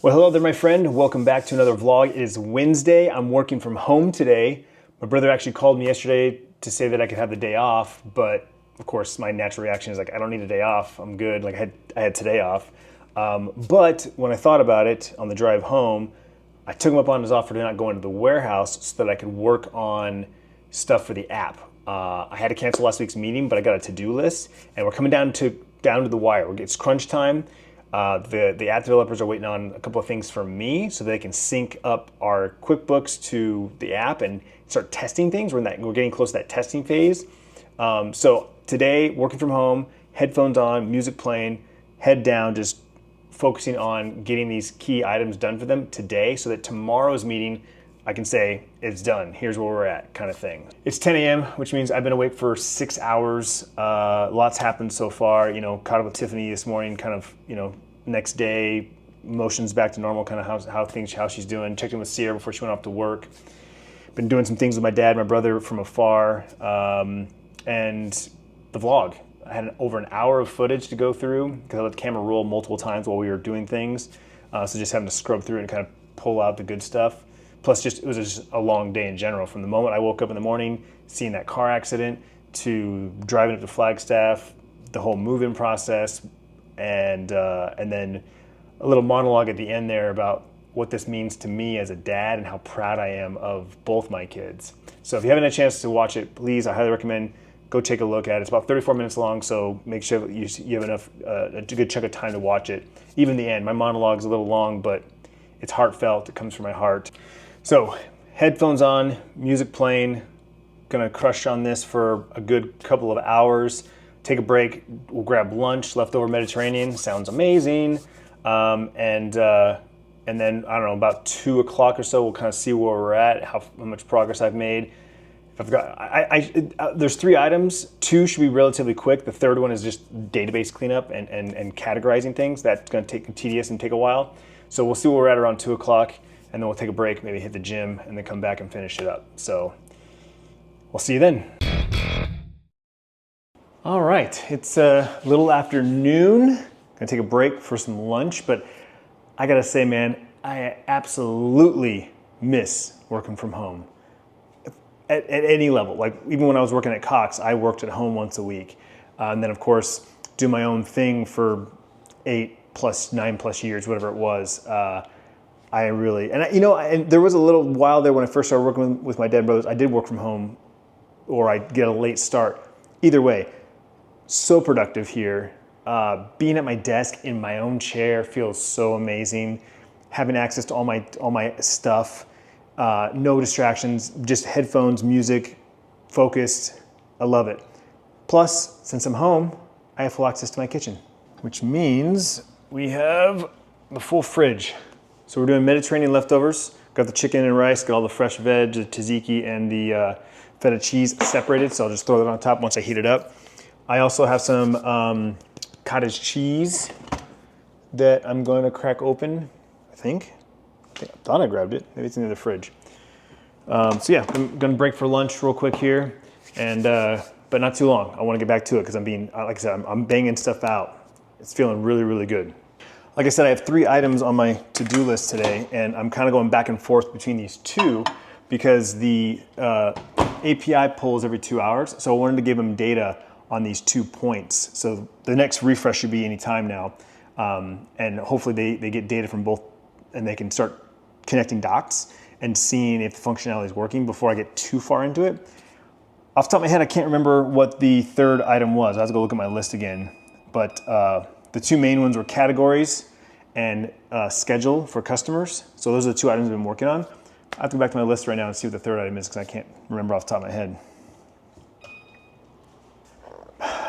Well, hello there, my friend. Welcome back to another vlog. It is Wednesday. I'm working from home today. My brother actually called me yesterday to say that I could have the day off, but of course, my natural reaction is like, I don't need a day off. I'm good. Like I had today off. But when I thought about it on the drive home, I took him up on his offer to not go into the warehouse so that I could work on stuff for the app. I had to cancel last week's meeting, but I got a to-do list, and we're coming down to the wire. It's crunch time. The app developers are waiting on a couple of things from me so they can sync up our QuickBooks to the app and start testing things. We're getting close to that testing phase. So today, working from home, headphones on, music playing, head down, just focusing on getting these key items done for them today so that tomorrow's meeting, I can say, it's done. Here's where we're at, kind of thing. It's 10 a.m., which means I've been awake for 6 hours. Lots happened so far. Caught up with Tiffany this morning, kind of, next day, emotions back to normal, kind of how she's doing. Checked in with Sierra before she went off to work. Been doing some things with my dad, my brother from afar, and the vlog. I had over an hour of footage to go through because I let the camera roll multiple times while we were doing things. So just having to scrub through and kind of pull out the good stuff. Plus, it was just a long day in general. From the moment I woke up in the morning, seeing that car accident, to driving up to Flagstaff, the whole move-in process, and then a little monologue at the end there about what this means to me as a dad and how proud I am of both my kids. So if you haven't had a chance to watch it, please, I highly recommend go take a look at it. It's about 34 minutes long, so make sure that you have enough, a good chunk of time to watch it. Even the end, my monologue's a little long, but it's heartfelt. It comes from my heart. So headphones on, music playing, gonna crush on this for a good couple of hours. Take a break, we'll grab lunch, leftover Mediterranean, sounds amazing. And then, I don't know, about 2 o'clock or so, we'll kind of see where we're at, how much progress I've made. There's 3 items, 2 should be relatively quick. The third one is just database cleanup and categorizing things. That's gonna take tedious and take a while. So we'll see where we're at around 2 o'clock, and then we'll take a break, maybe hit the gym, and then come back and finish it up. So we'll see you then. All right, it's a little after noon. Gonna take a break for some lunch, but I gotta say, man, I absolutely miss working from home at any level. Like even when I was working at Cox, I worked at home once a week. And then of course, do my own thing for 9+ years, whatever it was. And there was a little while there when I first started working with my dad and brothers, I did work from home, or I'd get a late start. Either way, so productive here. Being at my desk in my own chair feels so amazing. Having access to all my stuff, no distractions, just headphones, music, focused. I love it. Plus, since I'm home, I have full access to my kitchen, which means we have the full fridge. So we're doing Mediterranean leftovers. Got the chicken and rice, got all the fresh veg, the tzatziki, and the feta cheese separated, so I'll just throw that on top once I heat it up. I also have some cottage cheese that I'm going to crack open, I thought I grabbed it. Maybe it's in the fridge. So yeah, I'm gonna break for lunch real quick here, and but not too long. I want to get back to it because like I said, I'm banging stuff out. It's feeling really, really good. Like I said, I have 3 items on my to-do list today, and I'm kind of going back and forth between these 2 because the API pulls every 2 hours. So I wanted to give them data on these 2 points. So the next refresh should be any time now, and hopefully they get data from both, and they can start connecting dots and seeing if the functionality is working before I get too far into it. Off the top of my head, I can't remember what the 3rd item was. I have to go look at my list again. But the 2 main ones were categories and schedule for customers. So those are the 2 items I've been working on. I have to go back to my list right now and see what the 3rd item is because I can't remember off the top of my head.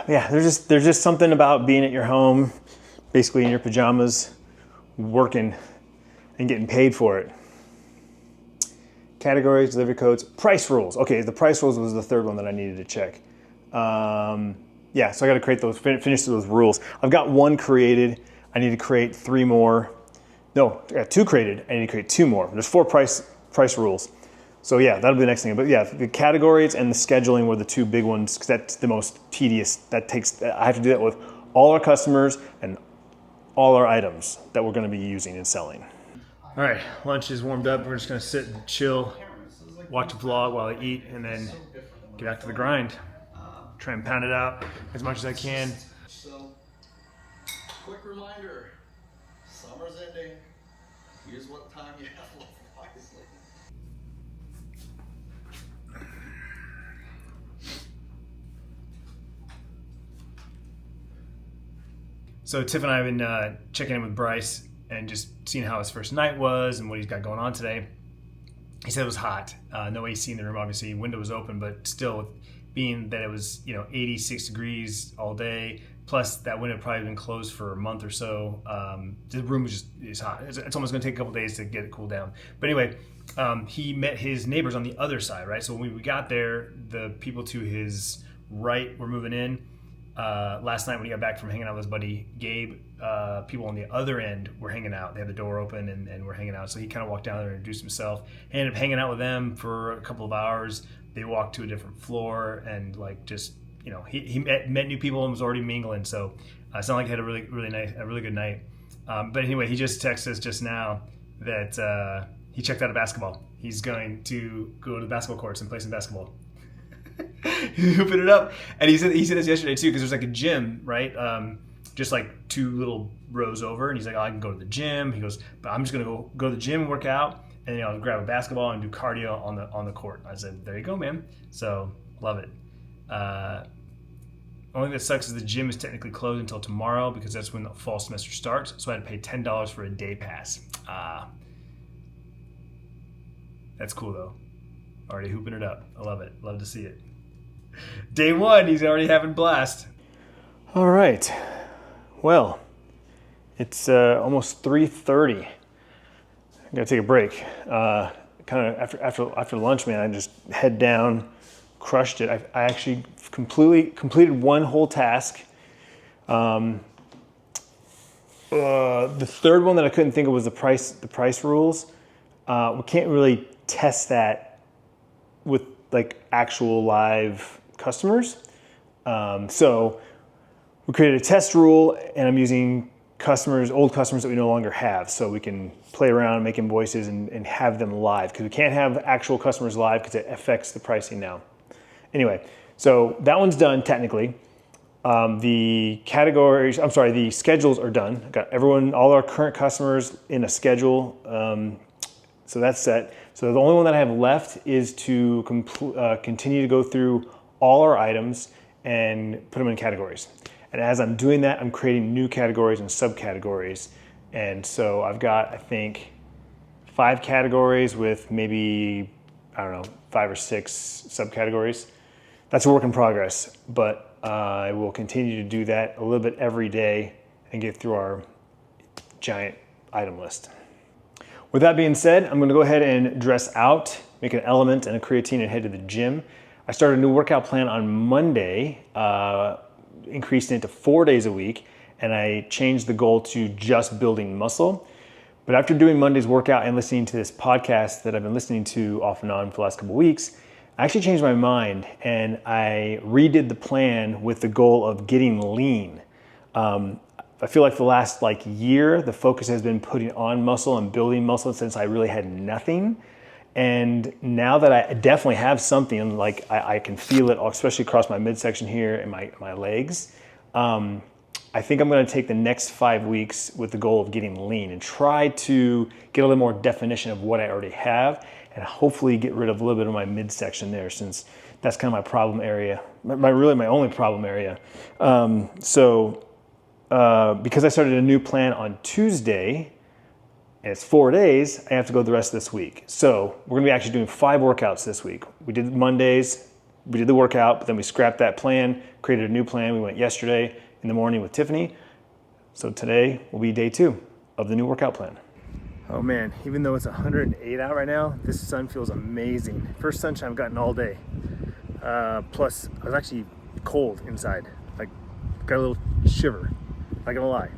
Yeah, there's just something about being at your home, basically in your pajamas, working and getting paid for it. Categories, delivery codes, price rules. Okay, the price rules was the 3rd one that I needed to check. Yeah, so I got to create those, finish those rules. I've got 1 created. I need to create 3 more. No, I got 2 created. I need to create 2 more. There's 4 price rules. So yeah, that'll be the next thing. But yeah, the categories and the scheduling were the 2 big ones because that's the most tedious. I have to do that with all our customers and all our items that we're going to be using and selling. All right, lunch is warmed up. We're just gonna sit and chill, watch a vlog while I eat, and then get back to the grind. Try and pound it out as much as I can. So, quick reminder, summer's ending. Use what time you have left wisely. So Tiff and I have been checking in with Bryce and just seeing how his first night was and what he's got going on today. He said it was hot. No AC in the room, obviously. Window was open, but still, being that it was 86 degrees all day, plus that window had probably been closed for a month or so. The room was is hot. It's almost going to take a couple days to get it cooled down. But anyway, he met his neighbors on the other side, right? So when we got there, the people to his right were moving in. Last night when he got back from hanging out with his buddy Gabe, people on the other end were hanging out. They had the door open and were hanging out. So he kind of walked down there and introduced himself. He ended up hanging out with them for a couple of hours. They walked to a different floor and he met new people and was already mingling. So it sounded like he had a really good night. But anyway, he just texted us just now that he checked out a basketball. He's going to go to the basketball courts and play some basketball. Hooping it up, and he said this yesterday too, because there's like a gym, right? Just like two little rows over, and he's like, I can go to the gym. He goes, but I'm just gonna go to the gym and work out, and I'll grab a basketball and do cardio on the court. I said, there you go, man. So love it. Only thing that sucks is the gym is technically closed until tomorrow because that's when the fall semester starts. So I had to pay $10 for a day pass. That's cool though. Already hooping it up. I love it. Love to see it. Day one, he's already having blast. All right. Well, it's almost 3:30. I gotta take a break. Kind of after lunch, man, I just head down, crushed it. I actually completed one whole task. The third one that I couldn't think of was the price rules. We can't really test that with like actual live customers. So we created a test rule, and I'm using old customers that we no longer have, so we can play around and make invoices and have them live, because we can't have actual customers live because it affects the pricing now. Anyway, so that one's done technically. The schedules are done. I've got all our current customers in a schedule. So that's set. So the only one that I have left is to continue to go through all our items and put them in categories. And as I'm doing that, I'm creating new categories and subcategories. And so I've got, I think, 5 categories with maybe, 5 or 6 subcategories. That's a work in progress, but I will continue to do that a little bit every day and get through our giant item list. With that being said, I'm gonna go ahead and dress out, make an element and a creatine, and head to the gym. I started a new workout plan on Monday, increased it to 4 days a week, and I changed the goal to just building muscle. But after doing Monday's workout and listening to this podcast that I've been listening to off and on for the last couple of weeks, I actually changed my mind and I redid the plan with the goal of getting lean. I feel like for the last year, the focus has been putting on muscle and building muscle since I really had nothing. And now that I definitely have something, I can feel it, especially across my midsection here and my legs. I think I'm going to take the next 5 weeks with the goal of getting lean and try to get a little more definition of what I already have, and hopefully get rid of a little bit of my midsection there, since that's kind of my problem area, my only problem area. Because I started a new plan on Tuesday, and it's 4 days, I have to go the rest of this week. So we're gonna be actually doing 5 workouts this week. We did Mondays, we did the workout, but then we scrapped that plan, created a new plan. We went yesterday in the morning with Tiffany. So today will be day 2 of the new workout plan. Oh man, even though it's 108 out right now, this sun feels amazing. First sunshine I've gotten all day. Plus, I was actually cold inside. Got a little shiver, not gonna lie.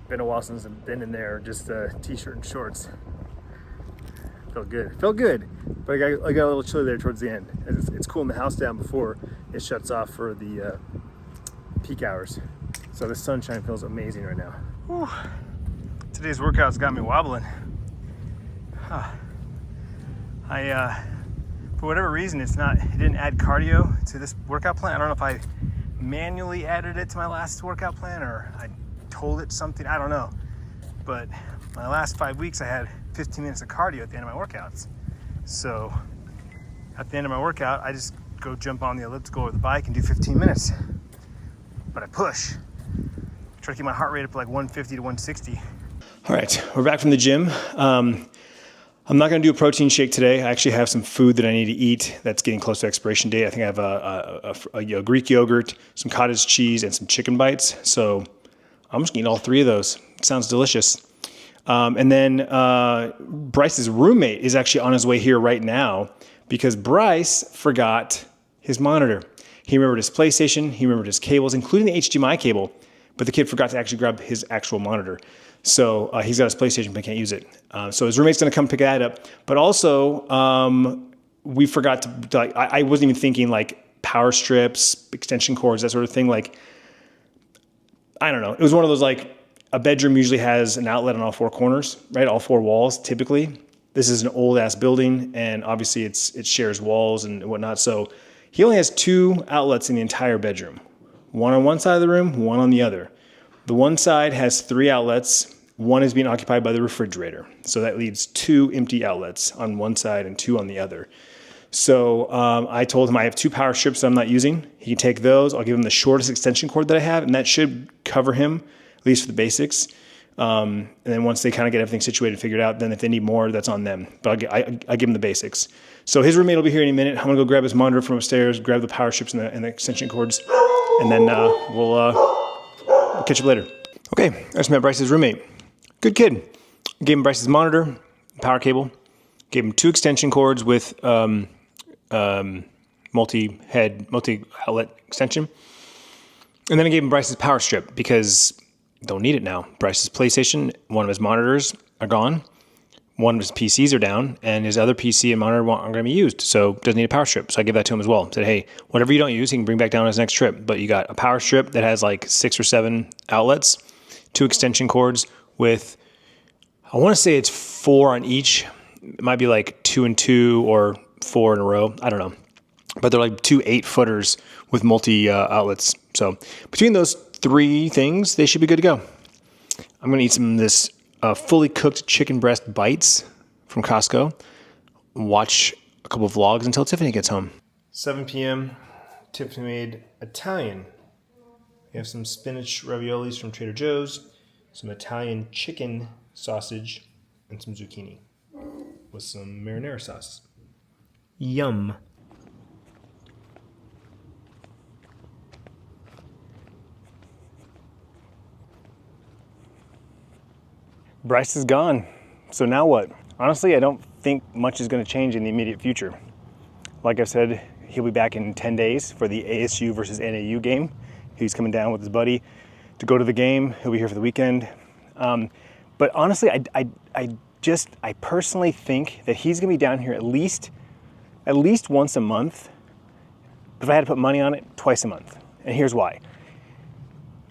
Been a while since I've been in there, just a t-shirt and shorts. Felt good, but I got a little chilly there towards the end. It's cooling the house down before it shuts off for the peak hours. So the sunshine feels amazing right now. Whew. Today's workout's got me wobbling. For whatever reason, it didn't add cardio to this workout plan. I don't know if I manually added it to my last workout plan or I told it something, I don't know. But my last 5 weeks, I had 15 minutes of cardio at the end of my workouts. So at the end of my workout, I just go jump on the elliptical or the bike and do 15 minutes. But I push. Try to keep my heart rate up to like 150 to 160. All right, we're back from the gym. I'm not going to do a protein shake today. I actually have some food that I need to eat that's getting close to expiration date. I think I have a Greek yogurt, some cottage cheese, and some chicken bites. So I'm just going to eat all three of those. It sounds delicious. And then Bryce's roommate is actually on his way here right now because Bryce forgot his monitor. He remembered his PlayStation. He remembered his cables, including the HDMI cable. But the kid forgot to actually grab his actual monitor. So he's got his PlayStation, but can't use it. So his roommate's going to come pick that up. But also, we forgot to I wasn't even thinking like power strips, extension cords, that sort of thing. Like, I don't know. It was one of those, like, a bedroom usually has an outlet on all four corners, right? All four walls, typically. This is an old-ass building, and obviously it shares walls and whatnot. So he only has two outlets in the entire bedroom. One on one side of the room, one on the other. The one side has three outlets. One is being occupied by the refrigerator. So that leaves two empty outlets on one side and two on the other. So I told him I have two power strips that I'm not using. He can take those. I'll give him the shortest extension cord that I have, and that should cover him, at least for the basics. And then once they kind of get everything situated and figured out, then if they need more, that's on them. But I give them the basics. So his roommate will be here in a minute. I'm going to go grab his monitor from upstairs, grab the power strips and the extension cords, and then we'll catch up later. Okay, I just met Bryce's roommate. Good kid. Gave him Bryce's monitor, power cable. Gave him two extension cords with multi-outlet extension. And then I gave him Bryce's power strip because don't need it now. Bryce's PlayStation, one of his monitors are gone. One of his PCs are down, and his other PC and monitor aren't going to be used, so doesn't need a power strip. So I gave that to him as well. Said, hey, whatever you don't use, he can bring back down on his next trip. But you got a power strip that has like 6 or 7 outlets, two extension cords with, I want to say it's 4 on each. It might be like 2 and 2 or 4 in a row. I don't know. But they're like 2 8-footers with multi outlets. So between those 3 things, they should be good to go. I'm going to eat some of this fully cooked chicken breast bites from Costco. Watch a couple of vlogs until Tiffany gets home. 7 p.m. Tiffany made Italian. We have some spinach raviolis from Trader Joe's, some Italian chicken sausage, and some zucchini with some marinara sauce. Yum. Bryce is gone. So now what? Honestly, I don't think much is going to change in the immediate future. Like I said, he'll be back in 10 days for the ASU versus NAU game. He's coming down with his buddy to go to the game. He'll be here for the weekend. But honestly, I personally think that he's going to be down here at least once a month. If I had to put money on it, twice a month. And here's why.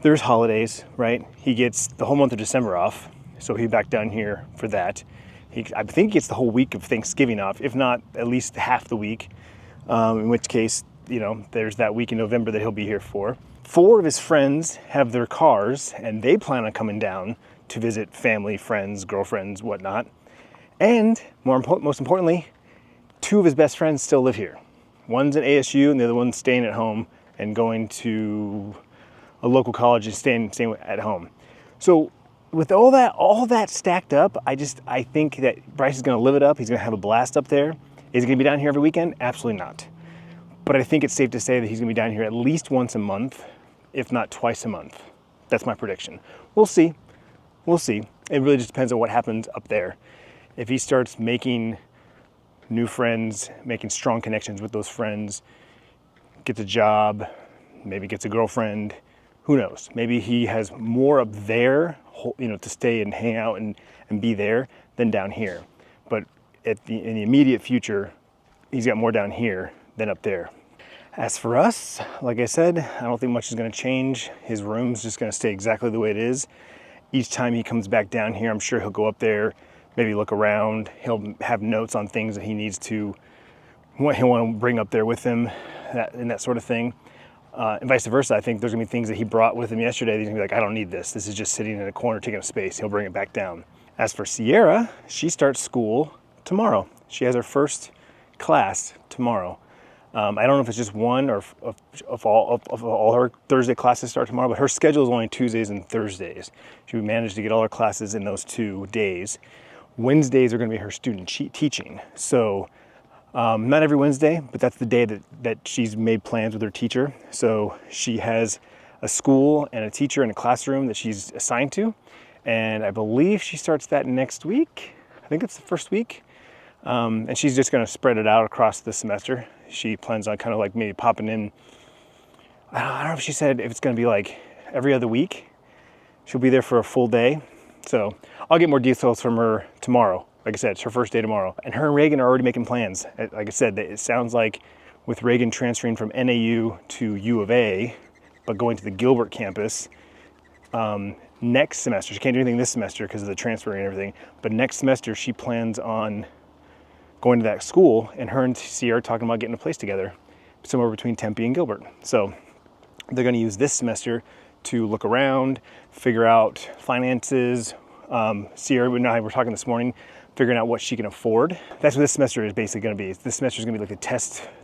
There's holidays, right? He gets the whole month of December off. So he'll be back down here for that. I think he gets the whole week of Thanksgiving off, if not at least half the week. In which case, there's that week in November that he'll be here for. 4 of his friends have their cars, and they plan on coming down to visit family, friends, girlfriends, whatnot. And most importantly, 2 of his best friends still live here. One's at ASU, and the other one's staying at home and going to a local college and staying at home. So with all that stacked up, I think that Bryce is going to live it up. He's going to have a blast up there. Is he going to be down here every weekend? Absolutely not. But I think it's safe to say that he's going to be down here at least once a month, if not twice a month. That's my prediction. We'll see. It really just depends on what happens up there. If he starts making new friends, making strong connections with those friends, gets a job, maybe gets a girlfriend, who knows? Maybe he has more up there, to stay and hang out and be there than down here. But in the immediate future, he's got more down here than up there. As for us, like I said, I don't think much is going to change. His room's just going to stay exactly the way it is. each time he comes back down here, I'm sure he'll go up there, maybe look around. He'll have notes on things that he needs to, what he'll want to bring up there with him, and that sort of thing. And vice versa. I think there's gonna be things that he brought with him yesterday that he's gonna be like, I don't need this. This is just sitting in a corner taking up space. He'll bring it back down. As for Sierra, she starts school tomorrow. She has her first class tomorrow. I don't know if it's just one or if all her Thursday classes start tomorrow, but her schedule is only Tuesdays and Thursdays. She managed to get all her classes in those 2 days. Wednesdays are going to be her student teaching. So not every Wednesday, but that's the day that she's made plans with her teacher. So she has a school and a teacher and a classroom that she's assigned to. And I believe she starts that next week. I think it's the first week. And she's just going to spread it out across the semester. She plans on kind of like maybe popping in. I don't know if she said if it's going to be like every other week. She'll be there for a full day. So I'll get more details from her tomorrow. Like I said, it's her first day tomorrow. And her and Reagan are already making plans. Like I said, it sounds like with Reagan transferring from NAU to U of A, but going to the Gilbert campus, next semester, she can't do anything this semester because of the transfer and everything, but next semester she plans on going to that school, and her and Sierra are talking about getting a place together somewhere between Tempe and Gilbert. So they're going to use this semester to look around, figure out finances. Sierra and I were talking this morning, figuring out what she can afford. That's what this semester is basically going to be. This semester is going to be like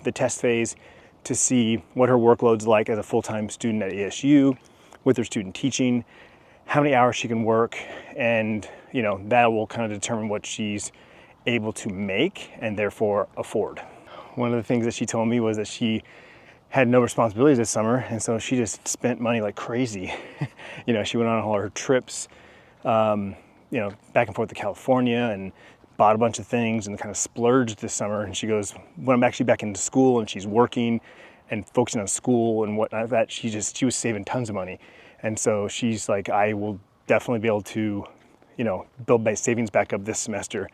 the test phase to see what her workload's like as a full-time student at ASU with her student teaching, how many hours she can work, and that will kind of determine what she's able to make and therefore afford. One of the things that she told me was that she had no responsibilities this summer, and so she just spent money like crazy. She went on all her trips, back and forth to California, and bought a bunch of things and kind of splurged this summer. And she goes, when I'm actually back into school and she's working and focusing on school and whatnot, that she was saving tons of money. And so she's like, I will definitely be able to, build my savings back up this semester,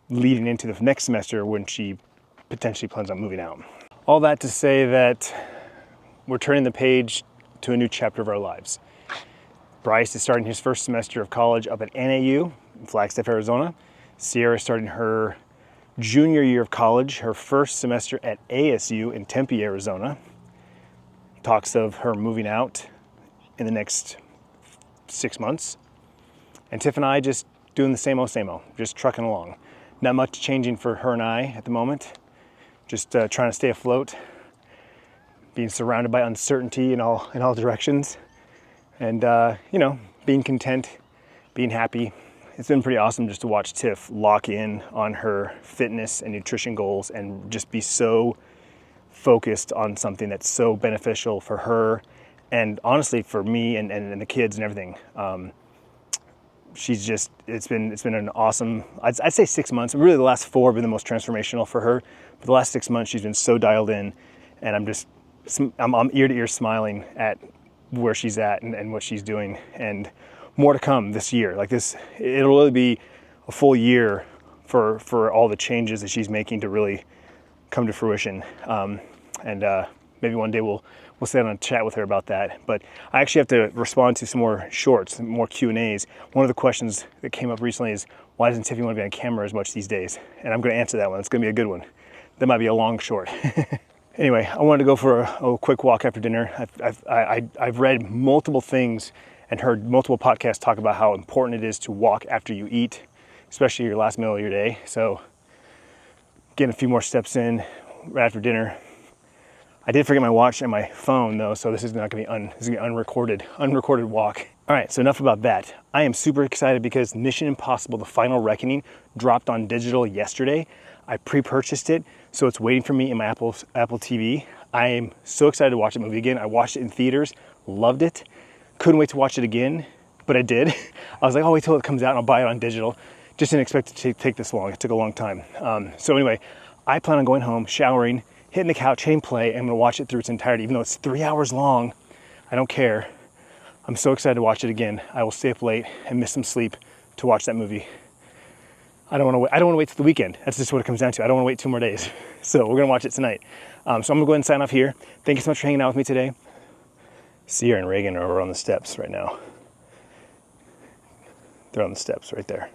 leading into the next semester when she potentially plans on moving out. All that to say that we're turning the page to a new chapter of our lives. Bryce is starting his first semester of college up at NAU in Flagstaff, Arizona. Sierra is starting her junior year of college, her first semester at ASU in Tempe, Arizona. Talks of her moving out in the next 6 months. And Tiff and I just doing the same old, just trucking along. Not much changing for her and I at the moment. Just trying to stay afloat, being surrounded by uncertainty in all directions, and being content, being happy. It's been pretty awesome just to watch Tiff lock in on her fitness and nutrition goals and just be so focused on something that's so beneficial for her and honestly for me and the kids and everything. It's been an awesome, I'd say 6 months. Really the last 4 have been the most transformational for her. For the last 6 months, she's been so dialed in, and I'm ear to ear smiling at where she's at and what she's doing, and more to come this year. Like this, it'll really be a full year for all the changes that she's making to really come to fruition. Maybe one day we'll sit down and chat with her about that. But I actually have to respond to some more shorts, more Q&As. One of the questions that came up recently is, why doesn't Tiffany want to be on camera as much these days? And I'm going to answer that one. It's going to be a good one. That might be a long short. Anyway, I wanted to go for a quick walk after dinner. I've read multiple things and heard multiple podcasts talk about how important it is to walk after you eat, especially your last meal of your day. So getting a few more steps in right after dinner. I did forget my watch and my phone though, so this is not going to be unrecorded walk. All right, so enough about that. I am super excited because Mission Impossible: The Final Reckoning dropped on digital yesterday. I pre-purchased it, so it's waiting for me in my Apple TV. I am so excited to watch the movie again. I watched it in theaters, loved it. Couldn't wait to watch it again, but I did. I was like, I'll wait till it comes out and I'll buy it on digital. Just didn't expect it to take this long. It took a long time. So anyway, I plan on going home, showering, hitting the couch, hitting play, and I'm gonna watch it through its entirety. Even though it's 3 hours long, I don't care. I'm so excited to watch it again. I will stay up late and miss some sleep to watch that movie. I don't want to wait till the weekend. That's just what it comes down to. I don't want to wait 2 more days. So we're gonna watch it tonight. So I'm gonna go ahead and sign off here. Thank you so much for hanging out with me today. Sierra and Reagan are over on the steps right now. They're on the steps right there.